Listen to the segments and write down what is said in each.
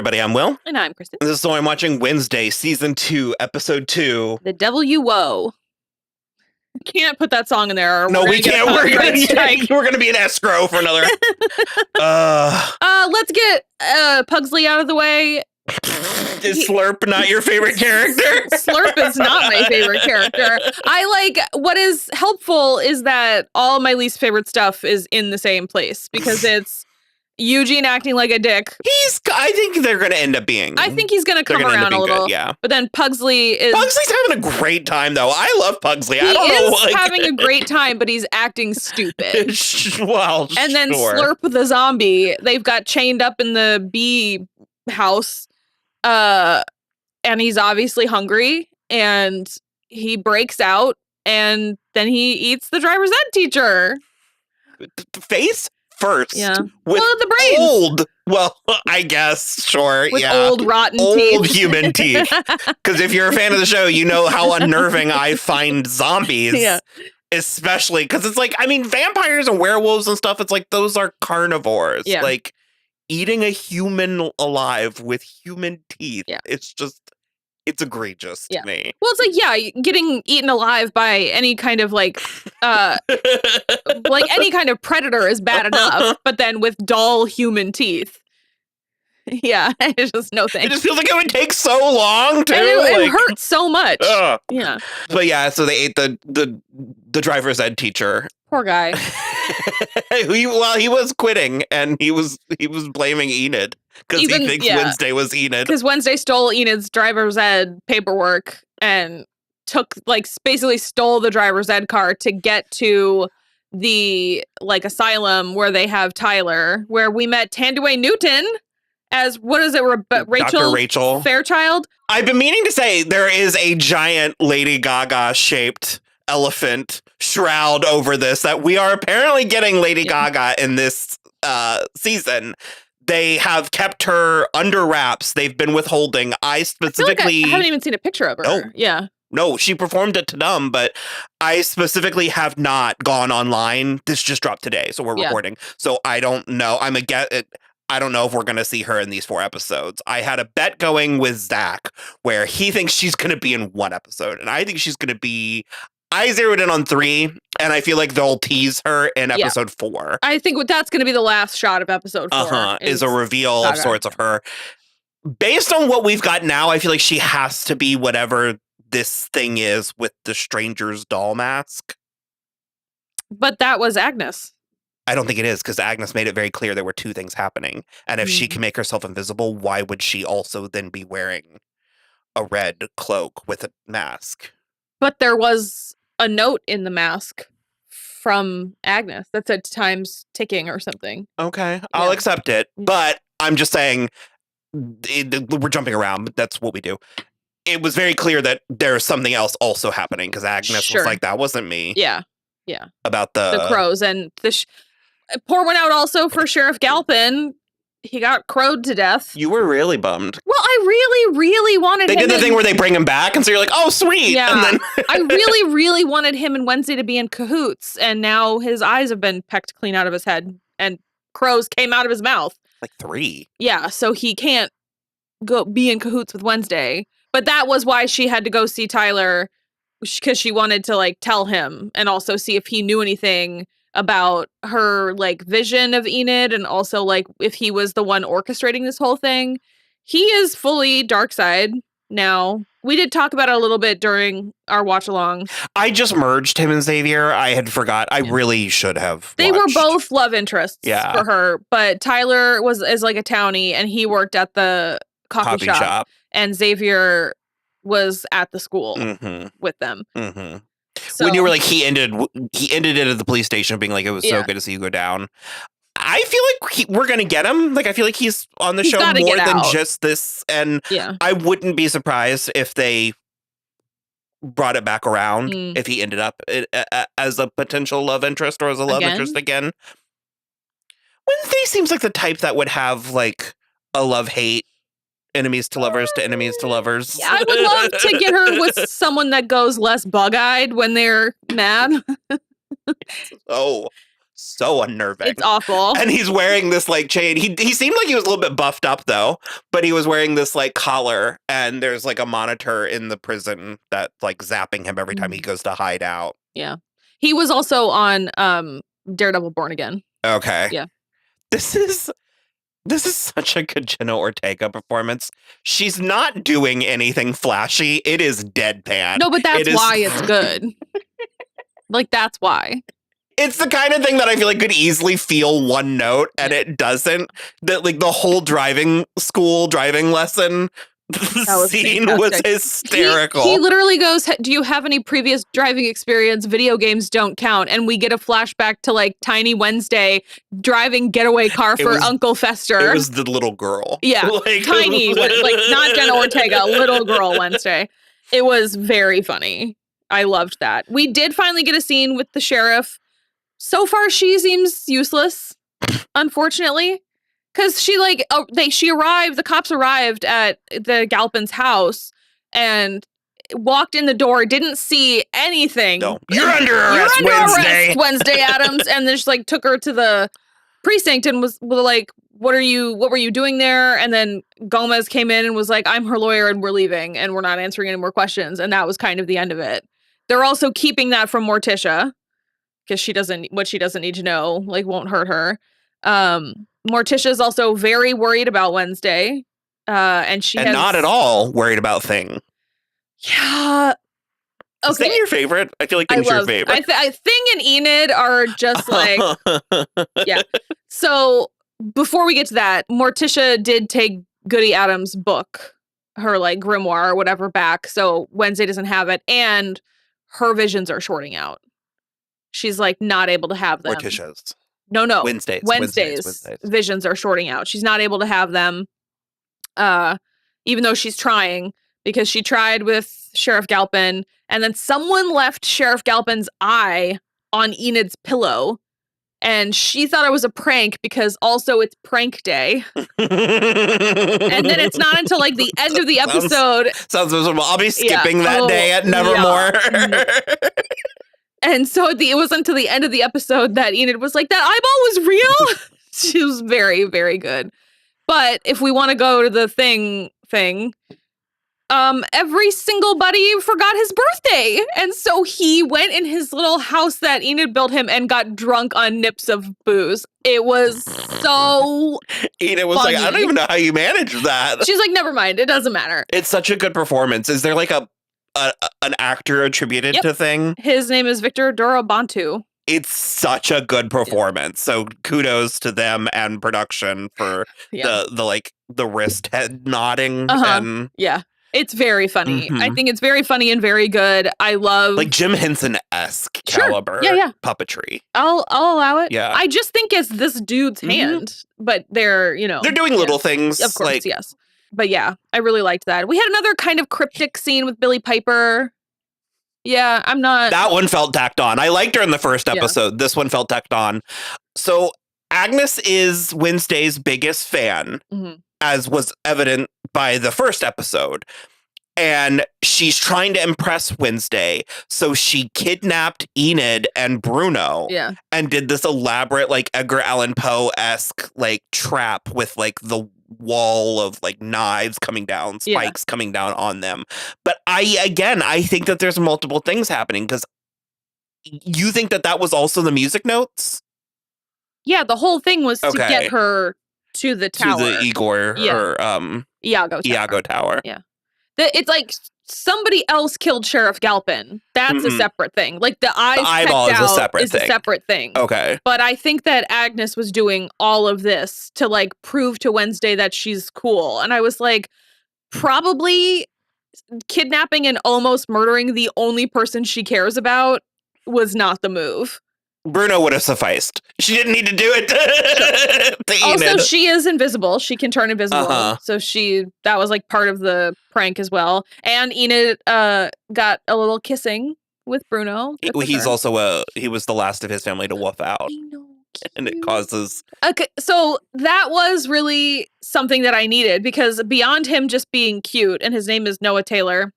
everybody. I'm Will. And I'm Kristen. This is So I'm Watching Wednesday, Season 2, Episode 2. The WOE. Can't put that song in there. Or No, we can't. We're going to be an escrow for another. Let's get Pugsley out of the way. Is Slurp not your favorite character? Slurp is not my favorite character. What is helpful is that all my least favorite stuff is in the same place because it's Eugene acting like a dick. I think they're going to end up being. I think he's going to come around a little. Good, yeah. But then Pugsley's having a great time, though. I love Pugsley. I don't know. He's having a great time, but he's acting stupid. Well, and then Slurp the zombie, they've got chained up in the bee house. And he's obviously hungry, and he breaks out, and then he eats the driver's ed teacher. Face first. Yeah. With the brains. I guess, sure. With old rotten teeth. Old human teeth. Because if you're a fan of the show, you know how unnerving I find zombies. Yeah. Especially because it's like, I mean, vampires and werewolves and stuff, it's like those are carnivores. Yeah. Like, eating a human alive with human teeth. Yeah. It's egregious to me. Well, it's like, getting eaten alive by any kind of like any kind of predator is bad enough, but then with dull human teeth. Yeah, it's just no thanks. It just feels like it would take so long too. And it hurts so much. Yeah. But yeah, so they ate the driver's ed teacher. Poor guy. He was quitting, and he was blaming Enid because he thinks Wednesday was Enid. Because Wednesday stole Enid's driver's ed paperwork and basically stole the driver's ed car to get to the asylum where they have Tyler, where we met Thandiwe Newton as Dr. Rachel Fairchild. I've been meaning to say there is a giant Lady Gaga shaped elephant shroud over this that we are apparently getting Lady Gaga in this season. They have kept her under wraps. They've been withholding. I haven't even seen a picture of her. Oh. Yeah. No, she performed at Tudum, but I specifically have not gone online. This just dropped today, so we're recording. So I don't know. I don't know if we're going to see her in these 4 episodes. I had a bet going with Zach where he thinks she's going to be in 1 episode, and I think she's going to be. I zeroed in on 3, and I feel like they'll tease her in episode 4. I think that's going to be the last shot of episode 4. Is a reveal of sorts of her. Based on what we've got now, I feel like she has to be whatever this thing is with the stranger's doll mask. But that was Agnes. I don't think it is, because Agnes made it very clear there were 2 things happening. And if she can make herself invisible, why would she also then be wearing a red cloak with a mask? But there was a note in the mask from Agnes that said time's ticking or something. Okay, I'll accept it. But I'm just saying, we're jumping around, but that's what we do. It was very clear that there's something else also happening, because Agnes was like, that wasn't me. Yeah. Yeah. About the crows. And pour one out also for Sheriff Galpin. He got crowed to death. You were really bummed. Well, I really, really wanted him. They did the thing where they bring him back, and so you're like, oh, sweet. Yeah. And then I really, really wanted him and Wednesday to be in cahoots, and now his eyes have been pecked clean out of his head, and crows came out of his mouth. Like 3. Yeah, so he can't be in cahoots with Wednesday. But that was why she had to go see Tyler, because she wanted to tell him and also see if he knew anything about her vision of Enid, and also if he was the one orchestrating this whole thing. He is fully dark side now. We did talk about it a little bit during our watch along. I just merged him and Xavier. I had forgot. I really should have. They were both love interests for her, but Tyler is like a townie, and he worked at the coffee shop, and Xavier was at the school with them. Mm-hmm. So, when you were like, he ended it at the police station, being like, it was so good to see you go down. I feel like we're going to get him. I feel like he's on the show more than just this. And I wouldn't be surprised if they brought it back around, if he ended up as a potential love interest or as a love interest again. Wednesday seems like the type that would have a love-hate, enemies to lovers to enemies to lovers. Yeah, I would love to get her with someone that goes less bug-eyed when they're mad. so unnerving. It's awful. And he's wearing this like chain. He seemed like he was a little bit buffed up though, but he was wearing this like collar, and there's like a monitor in the prison that's like zapping him every time he goes to hide out. Yeah. He was also on Daredevil Born Again. Okay. Yeah. This is such a good Jenna Ortega performance. She's not doing anything flashy. It is deadpan. No, but that's why it's good. Like, that's why. It's the kind of thing that I feel like could easily feel one note, and it doesn't. That like the whole driving lesson scene was hysterical. He literally goes, do you have any previous driving experience? Video games don't count. And we get a flashback to like Tiny Wednesday driving getaway car for Uncle Fester. It was the little girl. Yeah, like, Tiny, like not Jenna Ortega, little girl Wednesday. It was very funny. I loved that. We did finally get a scene with the sheriff. So far, she seems useless, unfortunately. Because she the cops arrived at the Galpin's house and walked in the door, didn't see anything. No. You're under arrest, Wednesday Addams. And then just like took her to the precinct and was like, what were you doing there? And then Gomez came in and was like, I'm her lawyer and we're leaving and we're not answering any more questions. And that was kind of the end of it. They're also keeping that from Morticia because what she doesn't need to know, like, won't hurt her. Morticia is also very worried about Wednesday, and not at all worried about Thing. Yeah. Okay. Is Thing your favorite? I feel like Thing's your favorite. Thing and Enid are just like, yeah. So before we get to that, Morticia did take Goody Adams' book, her like grimoire or whatever, back, so Wednesday doesn't have it, and her visions are shorting out. She's like not able to have them. Morticia's. No. Wednesday's visions are shorting out. She's not able to have them, even though she's trying, because she tried with Sheriff Galpin, and then someone left Sheriff Galpin's eye on Enid's pillow, and she thought it was a prank because also it's prank day. And then it's not until like the end of the episode. Sounds miserable. I'll be skipping that day at Nevermore. Yeah. And so it was until the end of the episode that Enid was like, that eyeball was real. She was very, very good. But if we want to go to the thing, every single buddy forgot his birthday. And so he went in his little house that Enid built him and got drunk on nips of booze. It was so Enid was funny. like, I don't even know how you managed that. She's like, never mind. It doesn't matter. It's such a good performance. Is there like an actor attributed to Thing? His name is Victor Dorobantu. It's such a good performance. So kudos to them and production for the wrist head nodding. And yeah. It's very funny. I think it's very funny and very good. I love like Jim Henson-esque caliber puppetry. I'll allow it. Yeah. I just think it's this dude's hand, but they're doing little things. Of course, yes. But yeah, I really liked that. We had another kind of cryptic scene with Billie Piper. Yeah, I'm not... That one felt tacked on. I liked her in the first episode. This one felt tacked on. So Agnes is Wednesday's biggest fan, as was evident by the first episode. And she's trying to impress Wednesday. So she kidnapped Enid and Bruno and did this elaborate, like, Edgar Allan Poe-esque, like, trap with, like, the wall of like knives coming down, spikes coming down on them. But I think that there's multiple things happening, because you think that was also the music notes? Yeah, the whole thing was to get her to the tower. To the Igor or Iago Tower. Yeah. It's like somebody else killed Sheriff Galpin. That's a separate thing. Like the eyeball is a separate thing. Okay. But I think that Agnes was doing all of this to like prove to Wednesday that she's cool. And I was like, probably kidnapping and almost murdering the only person she cares about was not the move. Bruno would have sufficed. She didn't need to do it. Also, she is invisible. She can turn invisible. So that was like part of the prank as well. And Enid got a little kissing with Bruno. He was the last of his family to woof out. I know. Cute. And it causes... Okay, so that was really something that I needed, because beyond him just being cute, and his name is Noah Taylor,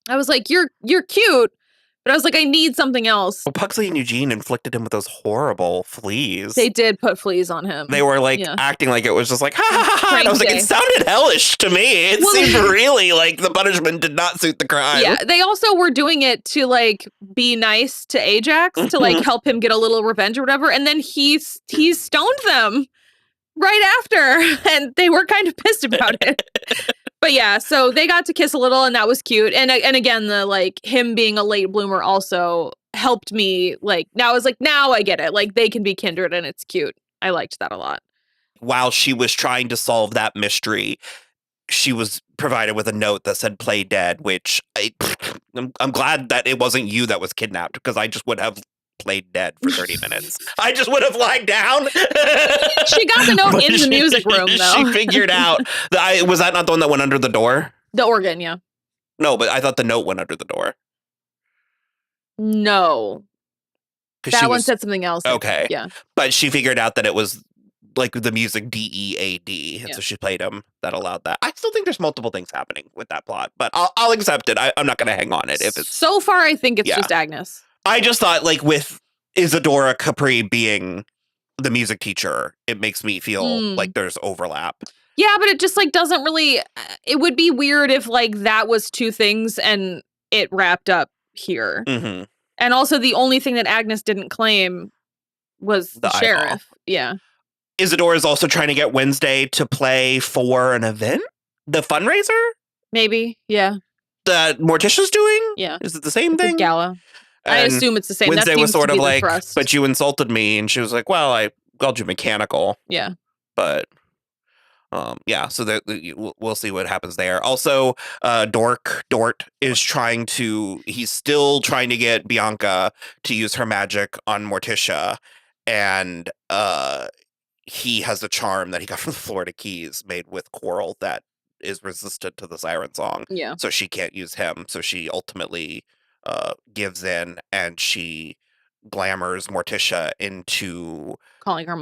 I was like, you're cute, But I was like, I need something else. Well, Pugsley and Eugene inflicted him with those horrible fleas. They did put fleas on him. They were like acting like it was just like, ha ha ha ha. And I was like, it sounded hellish to me. It seemed really like the punishment did not suit the crime. Yeah, they also were doing it to like be nice to Ajax, to like help him get a little revenge or whatever. And then he stoned them right after. And they were kind of pissed about it. But yeah, so they got to kiss a little, and that was cute. And again, the like him being a late bloomer also helped me. Like now I get it. Like they can be kindred, and it's cute. I liked that a lot. While she was trying to solve that she was provided with a note that said "play dead," which I'm glad that it wasn't you that was kidnapped, because I just would have played dead for 30 minutes. I just would have lied down. She got the note in the music room, though. She figured out. Was that not the one that went under the door? The organ, yeah. No, but I thought the note went under the door. No. That one said something else. Okay. Yeah. But she figured out that it was like the music DEAD. And so she played him. That allowed that. I still think there's multiple things happening with that plot, but I'll accept it. I'm not going to hang on it if it's... So far, I think it's just Agnes. I just thought, like, with Isadora Capri being the music teacher, it makes me feel like there's overlap. Yeah, but it just, like, doesn't really... It would be weird if, like, that was two things and it wrapped up here. Mm-hmm. And also, the only thing that Agnes didn't claim was the sheriff. Eyeball. Yeah. Isadora is also trying to get Wednesday to play for an event? The fundraiser? Maybe, yeah. That Morticia's doing? Yeah. Is it the same thing? Gala. I assume it's the same. Wednesday was sort of like, thrust. But you insulted me. And she was like, well, I called you mechanical. Yeah. But, yeah, so we'll see what happens there. Also, Dort is he's still trying to get Bianca to use her magic on Morticia. And he has a charm that he got from the Florida Keys made with coral that is resistant to the siren song. Yeah. So she can't use him. So she ultimately gives in, and she glamours Morticia into calling her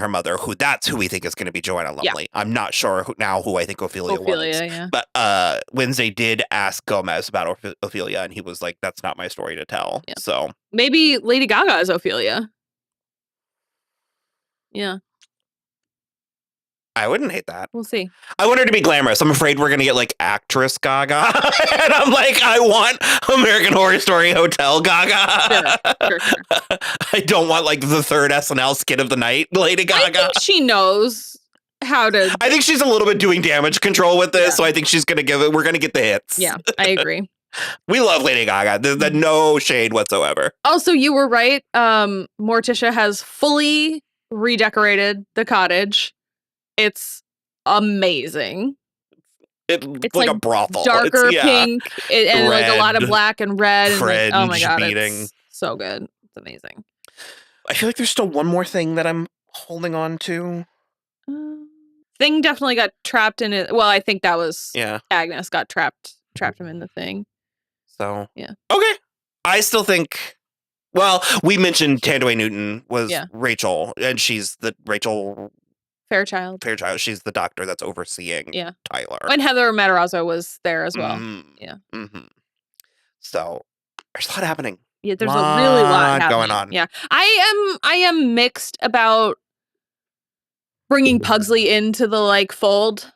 mother, that's who we think is going to be Joanna Lumley. Yeah. I'm not sure who I think Ophelia was. Yeah. But Wednesday did ask Gomez about Ophelia, and he was like, that's not my story to tell. Yeah. So maybe Lady Gaga is Ophelia. Yeah. I wouldn't hate that. We'll see. I want her to be glamorous. I'm afraid we're going to get like actress Gaga. And I'm like, I want American Horror Story Hotel Gaga. Sure. I don't want like the third SNL skit of the night Lady Gaga. I think she knows how to. I think she's a little bit doing damage control with this. Yeah. So I think she's going to we're going to get the hits. Yeah, I agree. We love Lady Gaga. There's no shade whatsoever. Also, you were right. Morticia has fully redecorated the cottage. It's amazing. It's like a brothel. Darker pink and like a lot of black and red. Fringe, and like, oh my God, beating. it's so good. It's amazing. I feel like there's still one more thing that I'm holding on to. Thing definitely got trapped in it. Well, I think that was Agnes got trapped him in the thing. So yeah. Okay. I still think. Well, we mentioned Thandiwe Newton was Rachel, and she's the Rachel. Fairchild. She's the doctor that's overseeing Tyler. And Heather Matarazzo was there as well. Yeah. Mm-hmm. So there's a lot happening. Yeah, there's a really lot going on. Yeah. I am mixed about bringing Pugsley into the like fold.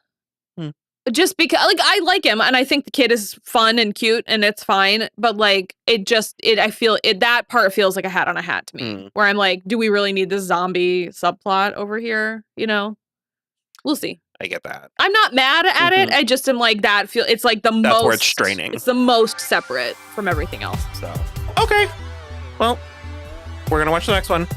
Just because like I like him and I think the kid is fun and cute and it's fine, but like I feel that part feels like a hat on a hat to me. Where I'm like, do we really need this zombie subplot over here? You know? We'll see. I get that. I'm not mad at it. I just am like it's like that's most where it's straining. It's the most separate from everything else. So okay. Well, we're gonna watch the next one.